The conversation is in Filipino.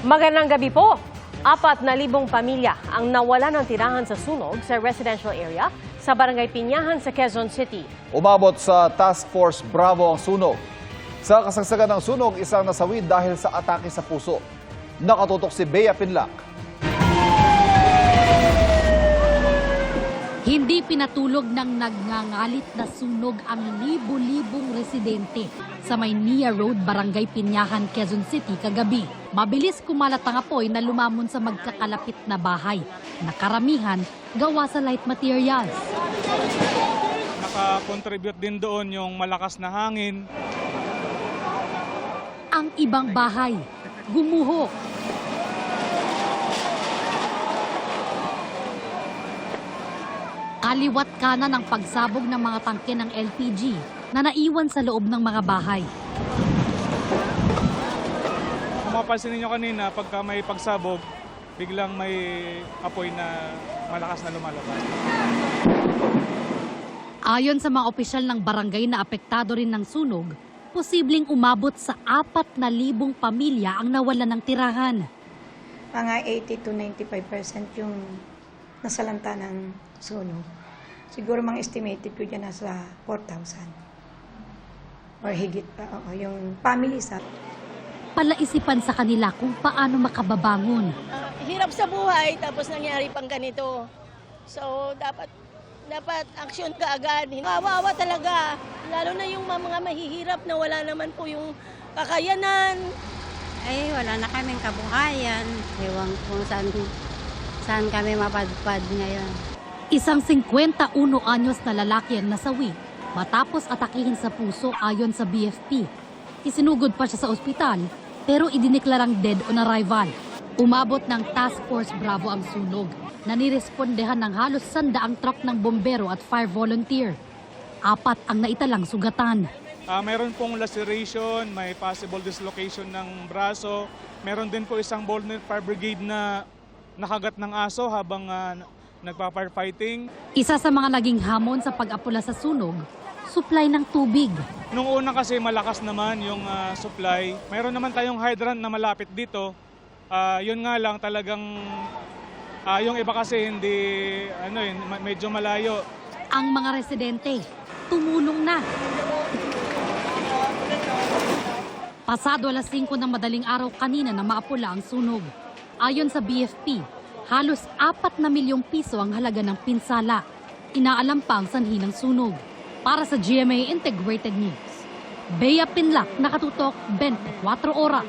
Magandang gabi po. 4,000 pamilya ang nawala ng tirahan sa sunog sa residential area sa Barangay Piñahan sa Quezon City. Umabot sa Task Force Bravo ang sunog. Sa kasagsagan ng sunog, isang nasawi dahil sa atake sa puso. Nakatutok si Bea Pinlac. Hindi pinatulog ng nagngangalit na sunog ang libu-libong residente sa Maynila Road, Barangay Piñahan, Quezon City kagabi. Mabilis kumalat ang apoy na lumamon sa magkakalapit na bahay na karamihan gawa sa light materials. Nakakontribute din doon yung malakas na hangin. Ang ibang bahay gumuho. Kaliwat kanan ang pagsabog ng mga tangke ng LPG na naiwan sa loob ng mga bahay. Kung mapansin niyo kanina, pagka may pagsabog, biglang may apoy na malakas na lumalabas. Ayon sa mga opisyal ng barangay na apektado rin ng sunog, posibleng umabot sa 4,000 pamilya ang nawalan ng tirahan. Mga 80 to 95% yung nasalanta ng sunog. Siguro mga estimated ko dyan nasa 4,000 or higit pa. Yung family sa Palaisipan sa kanila kung paano makababangon. Hirap sa buhay tapos nangyari pang ganito. So dapat aksyon kaagad. Kawawa talaga. Lalo na yung mga mahihirap na wala naman po yung kakayanan. Ay, wala na kaming kabuhayan. Ewan kung saan kami mapadpad ngayon. Isang 51 anyos na lalaki ang nasawi matapos atakihin sa puso ayon sa BFP. Isinugod pa siya sa ospital pero idineklarang dead on arrival. Umabot ng Task Force Bravo ang sunog na nirespondehan ng halos 100 truck ng bombero at fire volunteer. 4 ang naitalang sugatan. Mayroon pong laceration, may possible dislocation ng braso. Meron din po isang volunteer fire brigade na nakagat ng aso habang nagpa-firefighting. Isa sa mga naging hamon sa pag-apula sa sunog, supply ng tubig. Nung una kasi malakas naman yung supply. Mayroon naman tayong hydrant na malapit dito. Yun nga lang talagang yung iba kasi hindi medyo malayo. Ang mga residente tumulong na. Pasado alas 5 ng madaling araw kanina na maapula ang sunog. Ayon sa BFP, halos 4 na milyong piso ang halaga ng pinsala. Inaalam pa ang sanhi ng sunog. Para sa GMA Integrated News, Bea Pinlac, nakatutok 24 oras.